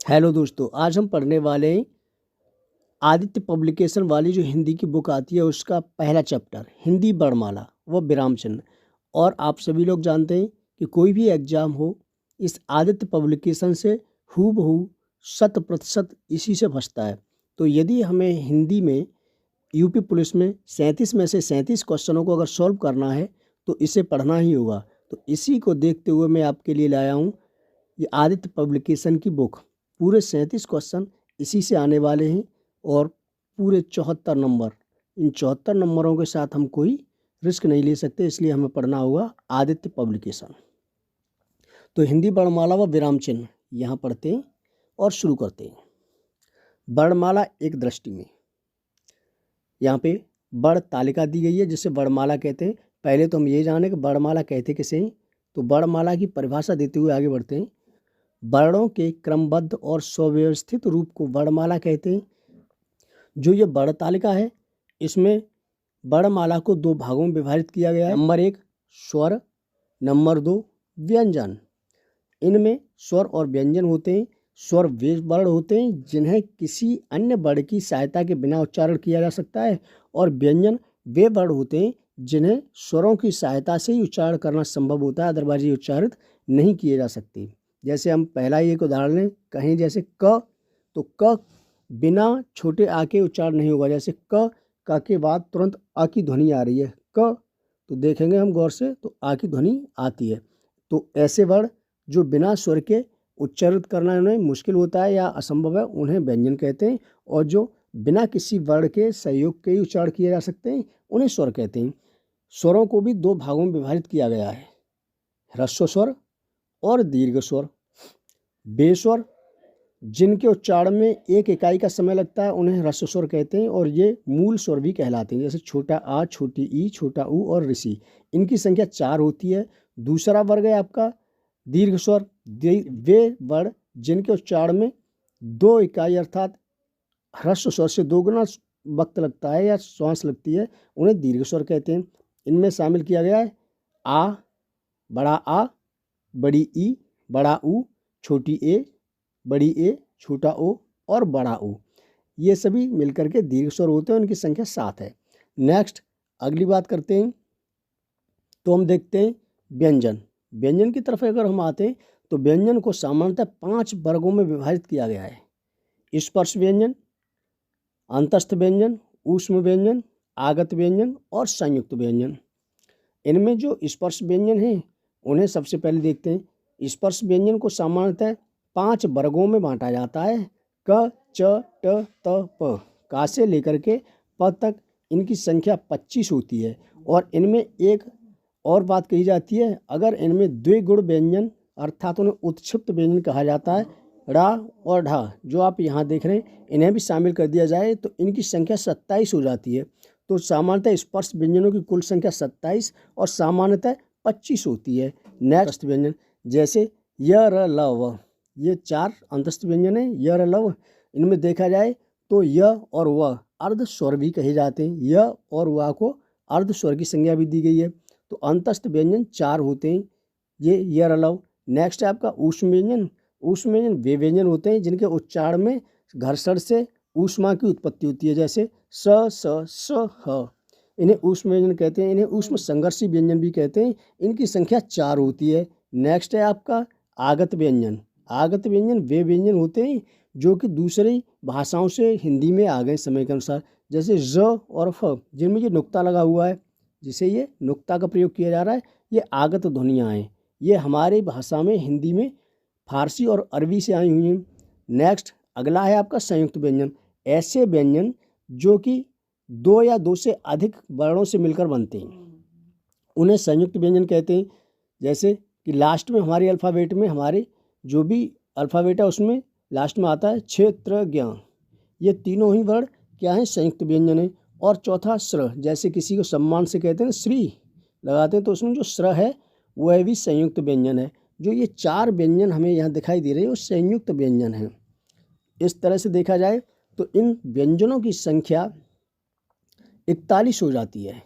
Hello दोस्तों, आज हम पढ़ने वाले हैं आदित्य पब्लिकेशन वाली जो हिंदी की बुक आती है उसका पहला चैप्टर हिंदी वर्णमाला व विराम चिन्ह। और आप सभी लोग जानते हैं कि कोई भी एग्जाम हो इस आदित्य पब्लिकेशन से हूबहू 100% इसी से फंसता है। तो यदि हमें हिंदी में यूपी पुलिस में 37 में से 37 क्वेश्चनों को अगर सॉल्व करना है तो इसे पढ़ना ही होगा। तो इसी को देखते हुए मैं आपके लिए लाया हूँ ये आदित्य पब्लिकेशन की बुक। पूरे 37 क्वेश्चन इसी से आने वाले हैं और पूरे 74 नंबर। इन 74 नंबरों के साथ हम कोई रिस्क नहीं ले सकते, इसलिए हमें पढ़ना होगा आदित्य पब्लिकेशन। तो हिंदी वर्णमाला व विराम चिन्ह यहाँ पढ़ते हैं और शुरू करते हैं। वर्णमाला एक दृष्टि में यहाँ पे वर्ण तालिका दी गई है जिसे वर्णमाला कहते हैं। पहले तो हम ये जाने कि वर्णमाला कहते किसे हैं। तो वर्णमाला की परिभाषा देते हुए आगे बढ़ते हैं। वर्णों के क्रमबद्ध और सुव्यवस्थित रूप को वर्णमाला कहते हैं। जो ये वर्ण तालिका है इसमें वर्णमाला को दो भागों में विभाजित किया गया है। नंबर 1 स्वर, नंबर 2 व्यंजन। इनमें स्वर और व्यंजन होते हैं। स्वर वे वर्ण होते हैं जिन्हें किसी अन्य वर्ण की सहायता के बिना उच्चारण किया जा सकता है, और व्यंजन वे वर्ण होते हैं जिन्हें स्वरों की सहायता से ही उच्चारण करना संभव होता है, अदरवाइज ये उच्चारित नहीं किए जा सकते। जैसे हम पहला ही एक उदाहरण लें, कहीं जैसे क, तो क बिना छोटे आ के उच्चारण नहीं होगा। जैसे क के बाद तुरंत आ की ध्वनि आ रही है क, तो देखेंगे हम गौर से तो आ की ध्वनि आती है। तो ऐसे वर्ण जो बिना स्वर के उच्चारित करना उन्हें मुश्किल होता है या असंभव है उन्हें व्यंजन कहते हैं, और जो बिना किसी वर्ण के सहयोग के ही उच्चारण किए जा सकते हैं उन्हें स्वर कहते हैं। स्वरों को भी दो भागों में विभाजित किया गया है, ह्रस्व स्वर और दीर्घ स्वर। बेस्वर जिनके उच्चारण में एक इकाई का समय लगता है उन्हें ह्रस्व स्वर कहते हैं, और ये मूल स्वर भी कहलाते हैं, जैसे छोटा आ, छोटी ई, छोटा ऊ और ऋषि। इनकी संख्या 4 होती है। दूसरा वर्ग है आपका दीर्घ स्वर। वे वर्ण जिनके उच्चारण में 2 इकाई अर्थात ह्रस्व स्वर से 2 गुना वक्त लगता है या श्वास लगती है उन्हें दीर्घ स्वर कहते हैं। इनमें शामिल किया गया है आ, बड़ा आ, बड़ी ई, बड़ा ऊ, छोटी ए, बड़ी ए, छोटा ओ और बड़ा ओ। ये सभी मिलकर के दीर्घ स्वर होते हैं, उनकी संख्या 7 है। नेक्स्ट अगली बात करते हैं तो हम देखते हैं व्यंजन। व्यंजन की तरफ अगर हम आते हैं तो व्यंजन को सामान्यतः 5 वर्गों में विभाजित किया गया है। स्पर्श व्यंजन, अंतस्थ व्यंजन, ऊष्म व्यंजन, आगत व्यंजन और संयुक्त व्यंजन। इनमें जो स्पर्श व्यंजन हैं उन्हें सबसे पहले देखते हैं। स्पर्श व्यंजन को सामान्यतः 5 वर्गों में बांटा जाता है। क, च, ट, त, प। का से लेकर के प तक इनकी संख्या 25 होती है। और इनमें एक और बात कही जाती है, अगर इनमें द्विगुण व्यंजन अर्थात उन्हें उत्क्षिप्त व्यंजन कहा जाता है, ड़ा और ढा जो आप यहाँ देख रहे हैं, इन्हें भी शामिल कर दिया जाए तो इनकी संख्या 27 हो जाती है। तो सामान्यतः स्पर्श व्यंजनों की कुल संख्या 27 और सामान्यतः 25 होती है। नेक्स्ट व्यंजन जैसे य, र, ल, व, ये 4 अंतस्थ व्यंजन है। य, र, ल, व इनमें देखा जाए तो य और व अर्ध स्वर भी कहे जाते हैं। य और व को अर्ध स्वर की संज्ञा भी दी गई है। तो अंतस्थ व्यंजन 4 होते हैं, ये य, र, ल, व। नेक्स्ट है आपका ऊष्म व्यंजन। ऊष्म व्यंजन वे व्यंजन होते हैं जिनके उच्चारण में घर्षण से ऊष्मा की उत्पत्ति होती है, जैसे स, स, स, ह। इन्हें ऊष्म व्यंजन कहते हैं। इन्हें ऊष्म संघर्षी व्यंजन भी कहते हैं। इनकी संख्या 4 होती है। नेक्स्ट है आपका आगत व्यंजन। आगत व्यंजन वे व्यंजन होते हैं जो कि दूसरी भाषाओं से हिंदी में आ गए समय के अनुसार, जैसे ज और फ जिनमें ये नुक्ता लगा हुआ है, जिसे ये नुक्ता का प्रयोग किया जा रहा है, ये आगत ध्वनियाँ हैं। ये हमारी भाषा में हिंदी में फारसी और अरबी से आई हुई हैं। नेक्स्ट अगला है आपका संयुक्त व्यंजन। ऐसे व्यंजन जो कि 2 या 2 से अधिक वर्णों से मिलकर बनते हैं उन्हें संयुक्त व्यंजन कहते हैं। जैसे कि लास्ट में हमारे अल्फ़ाबेट में हमारे जो भी अल्फ़ाबेट है उसमें लास्ट में आता है क्षेत्र ज्ञान, ये तीनों ही वर्ण क्या हैं, संयुक्त व्यंजन है। और चौथा स्र, जैसे किसी को सम्मान से कहते हैं श्री लगाते हैं, तो उसमें जो स्र है वह भी संयुक्त व्यंजन है। जो ये 4 व्यंजन हमें यहाँ दिखाई दे रहे हैं वो संयुक्त व्यंजन हैं। इस तरह से देखा जाए तो इन व्यंजनों की संख्या 41 हो जाती है।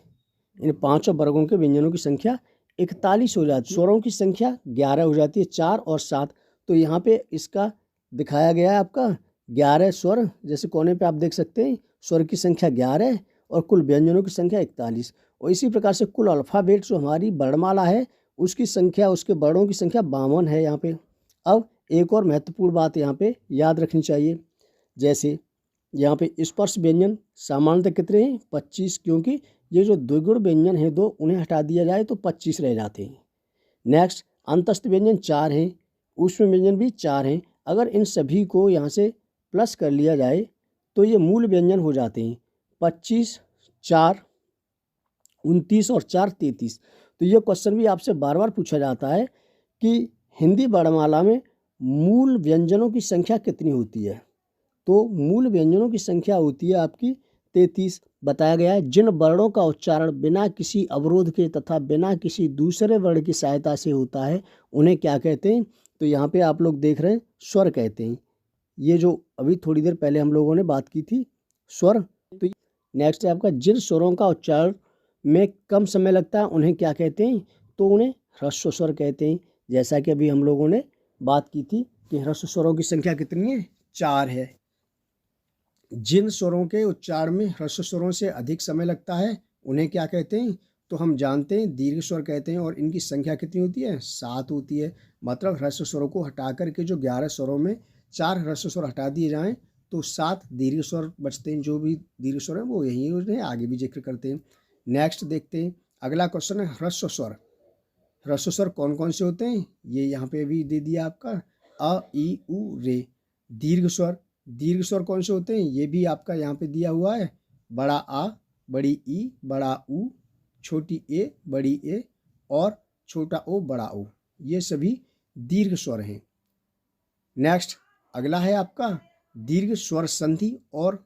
इन 5 वर्गों के व्यंजनों की संख्या 41 हो जाती है। स्वरों की संख्या 11 हो जाती है, 4 और 7। तो यहाँ पे इसका दिखाया गया है आपका 11 स्वर, जैसे कोने पे आप देख सकते हैं स्वर की संख्या 11 और कुल व्यंजनों की संख्या 41। और इसी प्रकार से कुल अल्फ़ाबेट जो हमारी वर्णमाला है उसकी संख्या, उसके वर्णों की संख्या 52 है यहाँ पे। अब एक और महत्वपूर्ण बात यहाँ पे याद रखनी चाहिए, जैसे यहाँ पे स्पर्श व्यंजन सामान्यतः कितने हैं 25, क्योंकि ये जो द्विगुण व्यंजन है दो, उन्हें हटा दिया जाए तो 25 रह जाते हैं। नेक्स्ट अंतस्थ व्यंजन 4 हैं, ऊष्म व्यंजन भी 4 हैं। अगर इन सभी को यहाँ से प्लस कर लिया जाए तो ये मूल व्यंजन हो जाते हैं 25, 4, 29 और 4 33। तो ये क्वेश्चन भी आपसे बार बार पूछा जाता है कि हिंदी वर्णमाला में मूल व्यंजनों की संख्या कितनी होती है। तो मूल व्यंजनों की संख्या होती है आपकी 33। बताया गया है जिन वर्णों का उच्चारण बिना किसी अवरोध के तथा बिना किसी दूसरे वर्ण की सहायता से होता है उन्हें क्या कहते हैं। तो यहाँ पे आप लोग देख रहे हैं स्वर कहते हैं। ये जो अभी थोड़ी देर पहले हम लोगों ने बात की थी स्वर। तो नेक्स्ट है आपका जिन स्वरों का उच्चारण में कम समय लगता है उन्हें क्या कहते हैं। तो उन्हें ह्रस्व स्वर कहते हैं। जैसा कि अभी हम लोगों ने बात की थी कि ह्रस्व स्वरों की संख्या कितनी है 4 है। जिन स्वरों के उच्चारण में ह्रस्व स्वरों से अधिक समय लगता है उन्हें क्या कहते हैं। तो हम जानते हैं दीर्घ स्वर कहते हैं और इनकी संख्या कितनी होती है 7 होती है। मतलब ह्रस्व स्वरों को हटा करके जो 11 स्वरों में 4 ह्रस्व स्वर हटा दिए जाएं तो 7 दीर्घ स्वर बचते हैं। जो भी दीर्घ स्वर हैं वो यही होते हैं, आगे भी जिक्र करते हैं। नेक्स्ट देखते हैं अगला क्वेश्चन है ह्रस्व स्वर। ह्रस्व स्वर कौन कौन से होते हैं ये यहाँ पे भी दे दिया आपका अ ई उ रे। दीर्घ स्वर, दीर्घ स्वर कौन से होते हैं ये भी आपका यहाँ पे दिया हुआ है, बड़ा आ, बड़ी ई, बड़ा ऊ, छोटी ए, बड़ी ए और छोटा ओ, बड़ा ओ, ये सभी दीर्घ स्वर हैं। नेक्स्ट अगला है आपका दीर्घ स्वर संधि। और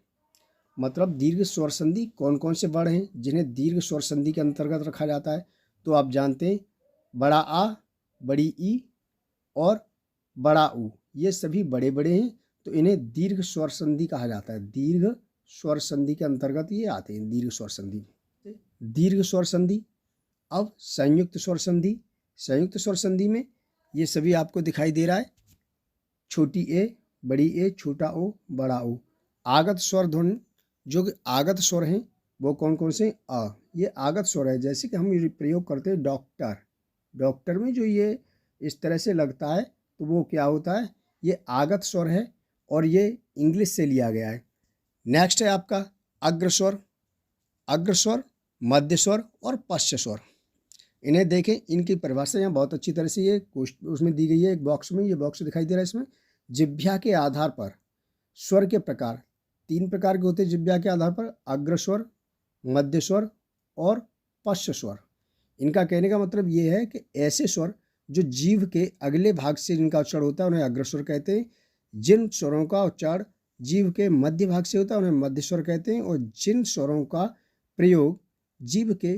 मतलब दीर्घ स्वर संधि कौन कौन से वर्ण हैं जिन्हें दीर्घ स्वर संधि के अंतर्गत रखा जाता है। तो आप जानते हैं बड़ा आ, बड़ी ई और बड़ा ऊ, ये सभी बड़े बड़े हैं तो इन्हें दीर्घ स्वर संधि कहा जाता है। दीर्घ स्वर संधि के अंतर्गत ये आते हैं दीर्घ स्वर संधि। दीर्घ स्वर संधि। अब संयुक्त स्वर संधि। संयुक्त स्वर संधि में ये सभी आपको दिखाई दे रहा है, छोटी ए, बड़ी ए, छोटा ओ, बड़ा ओ। आगत स्वर ध्वनि, जो कि आगत स्वर हैं वो कौन कौन से अ, ये आगत स्वर है। जैसे कि हम ये प्रयोग करते हैं डॉक्टर, डॉक्टर में जो ये इस तरह से लगता है तो वो क्या होता है, ये आगत स्वर है और ये इंग्लिश से लिया गया है। नेक्स्ट है आपका अग्रस्वर। अग्रस्वर, मध्य स्वर और पश्च स्वर। इन्हें देखें, इनकी परिभाषा यहाँ बहुत अच्छी तरह से ये उसमें दी गई है एक बॉक्स में। ये बॉक्स दिखाई दे रहा है इसमें। जिह्वा के आधार पर स्वर के प्रकार 3 प्रकार के होते हैं जिह्वा के आधार पर, अग्रस्वर, मध्य स्वर और पश्च स्वर। इनका कहने का मतलब ये है कि ऐसे स्वर जो जीभ के अगले भाग से जिनका उच्चारण होता है उन्हें अग्रस्वर कहते हैं। जिन स्वरों का उच्चारण जीभ के मध्य भाग से होता है उन्हें मध्य स्वर कहते हैं। और जिन स्वरों का प्रयोग जीभ के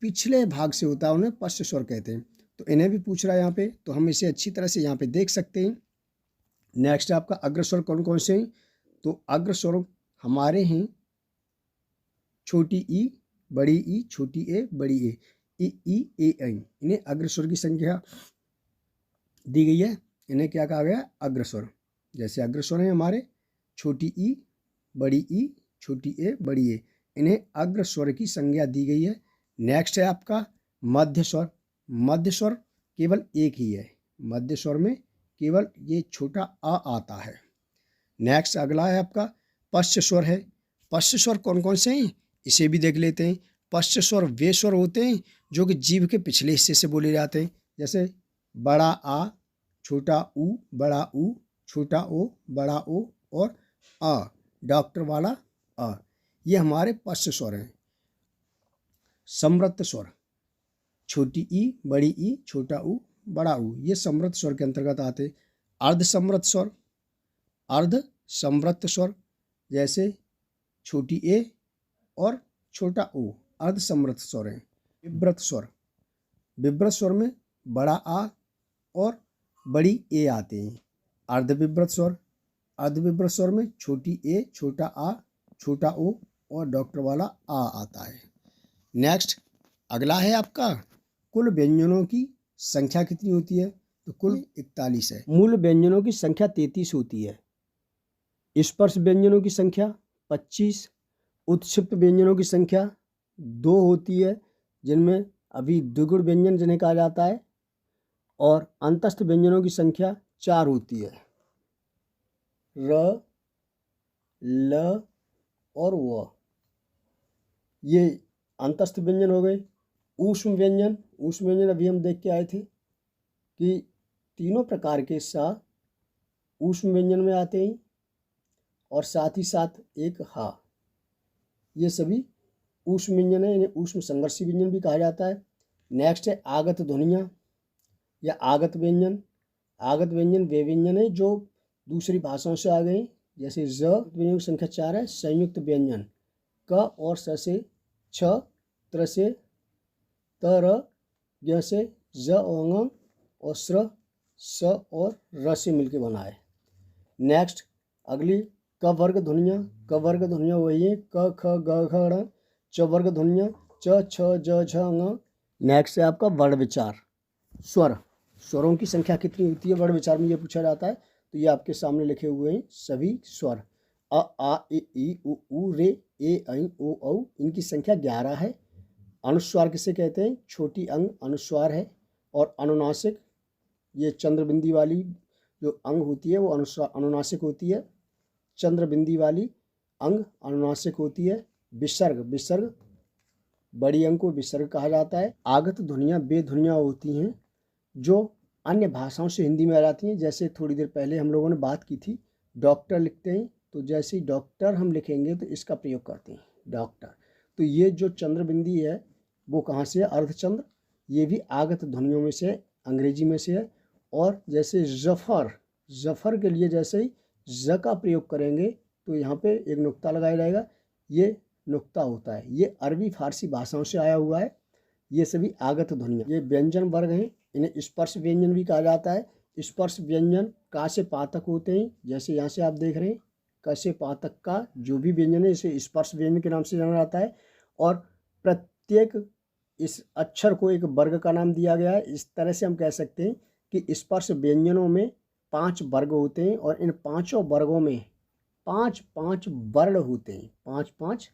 पिछले भाग से होता है उन्हें पश्च स्वर कहते हैं। तो इन्हें भी पूछ रहा है यहाँ पे, तो हम इसे अच्छी तरह से यहाँ पे देख सकते हैं। नेक्स्ट आपका अग्रस्वर कौन कौन से हैं। तो अग्रस्वर हमारे हैं छोटी ई, बड़ी ई, छोटी ए, बड़ी ए, ई ऐ। इन्हें अग्रस्वर की संख्या दी गई है, इन्हें क्या कहा गया अग्रस्वर। जैसे अग्रस्वर हैं हमारे छोटी ई, बड़ी ई, छोटी ए, बड़ी ए, इन्हें अग्रस्वर की संज्ञा दी गई है। नेक्स्ट है आपका मध्य स्वर। मध्य स्वर केवल एक ही है, मध्य स्वर में केवल ये छोटा अ आता है। नेक्स्ट अगला है आपका पश्च स्वर है। पश्च स्वर कौन कौन से हैं इसे भी देख लेते हैं। पश्च स्वर वे स्वर होते हैं जो कि जीभ के पिछले हिस्से से बोले जाते हैं। जैसे बड़ा आ, छोटा ऊ, बड़ा ऊ, छोटा ओ, बड़ा ओ और अ, डॉक्टर वाला अ, ये हमारे पश्च स्वर हैं। समृद्ध स्वर, छोटी ई, बड़ी ई, छोटा ऊ, बड़ा ऊ, ये समृद्ध स्वर के अंतर्गत आते। अर्ध समृद्ध स्वर, अर्ध समृद्ध स्वर, जैसे छोटी ए और छोटा ओ, अर्ध समृद्ध स्वर हैं। विव्रत स्वर, विव्रत स्वर में बड़ा आ और बड़ी ए आते हैं। अर्ध विव्रत स्वर, अर्ध विव्रत स्वर में छोटी ए, छोटा आ, छोटा ओ और डॉक्टर वाला आ आता है। नेक्स्ट अगला है आपका कुल व्यंजनों की संख्या कितनी होती है। तो कुल 41 है। मूल व्यंजनों की संख्या 33 होती है। स्पर्श व्यंजनों की संख्या 25, उत्क्षिप्त व्यंजनों की संख्या 2 होती है, जिनमें अभी द्विगुण व्यंजन जिन्हें कहा जाता है, और अंतस्थ व्यंजनों की संख्या 4 होती है। र, ल और व, ये अंतस्थ व्यंजन हो गए। ऊष्म व्यंजन, ऊष्म व्यंजन अभी हम देख के आए थे कि तीनों प्रकार के सा ऊष्म व्यंजन में आते हैं, और साथ ही साथ एक हा, ये सभी ऊष्म व्यंजन है। इन्हें ऊष्म संघर्षी व्यंजन भी कहा जाता है। नेक्स्ट है आगत ध्वनियाँ या आगत व्यंजन। आगत व्यंजन वे व्यंजन है जो दूसरी भाषाओं से आ गए, जैसे ज। व्यंजन की संख्या 4 है। संयुक्त व्यंजन क और स से, छ, त्र से, त, र, य से, ज और ङ, और स्र, स और र से मिलकर बना है। नेक्स्ट अगली क वर्ग ध्वनियाँ। क वर्ग ध्वनियाँ वही है क, ख, ग, घ, ङ। च वर्ग ध्वनियाँ च, छ, ज, झ, ङ। नेक्स्ट है आपका वर्ण विचार, स्वर। स्वरों की संख्या कितनी होती है वर्ण विचार में, ये पूछा जाता है। तो ये आपके सामने लिखे हुए हैं सभी स्वर। अ, आ, ई, उ, रे, ए, ऐ, ओ, औ। इनकी संख्या 11 है। अनुस्वार किसे कहते हैं? छोटी अंग अनुस्वार है। और अनुनासिक, ये चंद्रबिंदी वाली जो अंग होती है वो अनुनासिक होती है। चंद्रबिंदी वाली अंग अनुनासिक होती है। विसर्ग, विसर्ग बड़ी अंग को विसर्ग कहा जाता है। आगत ध्वनियाँ वे ध्वनियाँ होती हैं जो अन्य भाषाओं से हिंदी में आ जाती हैं। जैसे थोड़ी देर पहले हम लोगों ने बात की थी, डॉक्टर लिखते हैं, तो जैसे ही डॉक्टर हम लिखेंगे तो इसका प्रयोग करते हैं, डॉक्टर। तो ये जो चंद्रबिंदी है वो कहाँ से है? अर्धचंद्र। ये भी आगत ध्वनियों में से, अंग्रेजी में से है। और जैसे जफर, जफर के लिए जैसे ही ज का प्रयोग करेंगे तो यहाँ पे एक नुक्ता लगाया जाएगा, ये नुक्ता होता है। ये अरबी फारसी भाषाओं से आया हुआ है। ये सभी आगत ध्वनियाँ, ये व्यंजन वर्ग हैं। इन्हें स्पर्श व्यंजन भी कहा जाता है। स्पर्श व्यंजन का से पातक होते हैं, जैसे यहाँ से आप देख रहे हैं क से पातक का जो भी व्यंजन है इसे स्पर्श व्यंजन के नाम से जाना जाता है। और प्रत्येक इस अक्षर को एक वर्ग का नाम दिया गया है। इस तरह से हम कह सकते हैं कि स्पर्श व्यंजनों में 5 वर्ग होते हैं, और इन पांचों वर्गों में 5-5 वर्ण होते हैं। 5-5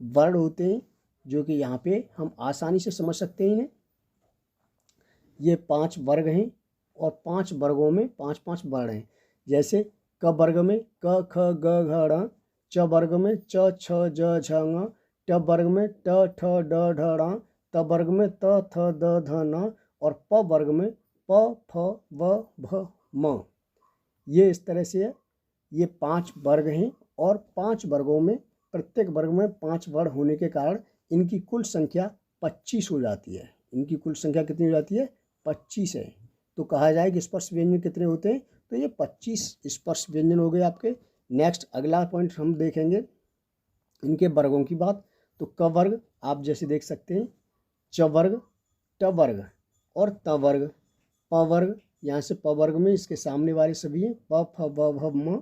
वर्ण होते हैं, जो कि यहाँ पे हम आसानी से समझ सकते हैं इन्हें। ये 5 वर्ग हैं, और 5 वर्गों में 5-5 वर्ण हैं। जैसे क वर्ग में क, ख, ग, घ, ङ। च वर्ग में च, छ, ज, झ, ङ। ट वर्ग में ट, ठ, ड, ढ, ण। त वर्ग में त, थ, द, ध, न। और प वर्ग में प, फ, व, भ, म। ये इस तरह से है। ये 5 वर्ग हैं, और 5 वर्गों में प्रत्येक वर्ग में 5 वर्ण होने के कारण इनकी कुल संख्या 25 हो जाती है। इनकी कुल संख्या कितनी हो जाती है? 25 है। तो कहा जाए कि स्पर्श व्यंजन कितने होते हैं? तो ये 25 स्पर्श व्यंजन हो गए आपके। नेक्स्ट अगला पॉइंट हम देखेंगे इनके वर्गों की बात। तो क वर्ग आप जैसे देख सकते हैं, च वर्ग, ट वर्ग और त वर्ग। प वर्ग, यहाँ से प वर्ग में इसके सामने वाले सभी हैं, प, फ, ब, भ, म।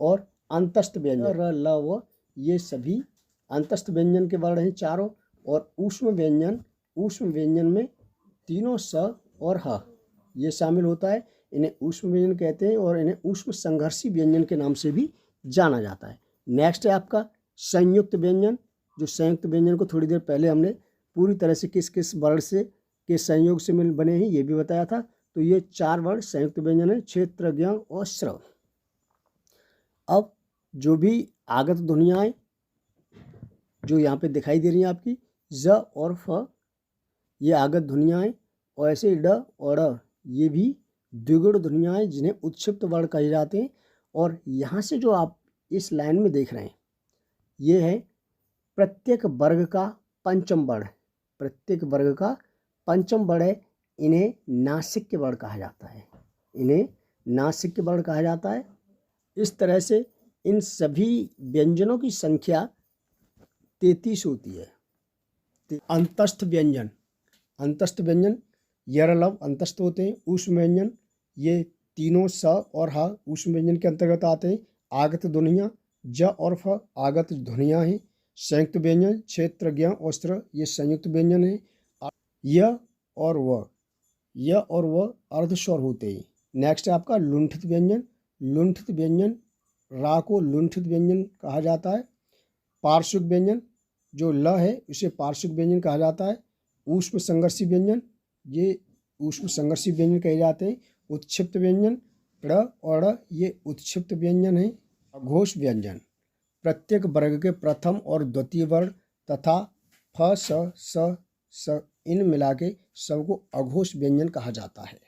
और अंतस्थ व्यंजन र, ल, व, ये सभी अंतस्थ व्यंजन के वर्ण हैं चारों। और ऊष्म व्यंजन, ऊष्म व्यंजन में तीनों स और ह ये शामिल होता है। इन्हें ऊष्म व्यंजन कहते हैं, और इन्हें ऊष्म संघर्षी व्यंजन के नाम से भी जाना जाता है। नेक्स्ट है आपका संयुक्त व्यंजन। जो संयुक्त व्यंजन को थोड़ी देर पहले हमने पूरी तरह से किस किस वर्ण से के संयोग से मिल बने हैं ये भी बताया था। तो ये 4 वर्ण संयुक्त व्यंजन है, क्षेत्र, ज्ञ और श्रव। अब जो भी आगत ध्वनियाँ जो यहाँ पे दिखाई दे रही हैं आपकी, ज और फ, ये आगत ध्वनियाँ हैं। और ऐसे ड और ड़, ये भी द्विगुण ध्वनियाँ हैं जिन्हें उत्क्षिप्त वर्ण कहे जाते हैं। और यहाँ से जो आप इस लाइन में देख रहे हैं, ये है प्रत्येक वर्ग का पंचम वर्ण। प्रत्येक वर्ग का पंचम वर्ण है। इन्हें नासिक के वर्ण कहा जाता है। इन्हें नासिक के वर्ण कहा जाता है। इस तरह से इन सभी व्यंजनों की संख्या 33 होती है। अंतस्थ व्यंजन, अंतस्थ व्यंजन यरलव अंतस्थ होते हैं। ऊष्म व्यंजन ये तीनों स और ह ऊष्म व्यंजन के अंतर्गत आते हैं। आगत ध्वनियाँ ज और फ आगत ध्वनियाँ हैं। संयुक्त व्यंजन क्षेत्र, ज्ञ और श्र, ये संयुक्त व्यंजन है। य और व, य और व अर्ध स्वर होते हैं। नेक्स्ट है आपका लुंठित व्यंजन। लुंठित व्यंजन, रा को लुंठित व्यंजन कहा जाता है। पार्श्विक व्यंजन, जो ल है उसे पार्श्विक व्यंजन कहा जाता है। ऊष्म संघर्षी व्यंजन, ये ऊष्म संघर्षी व्यंजन कहे जाते हैं। उत्क्षिप्त व्यंजन, ड़ और ड़, ये उत्क्षिप्त व्यंजन है। अघोष व्यंजन, प्रत्येक वर्ग के प्रथम और द्वितीय वर्ण तथा फ स स इन मिला के सबको अघोष व्यंजन कहा जाता है।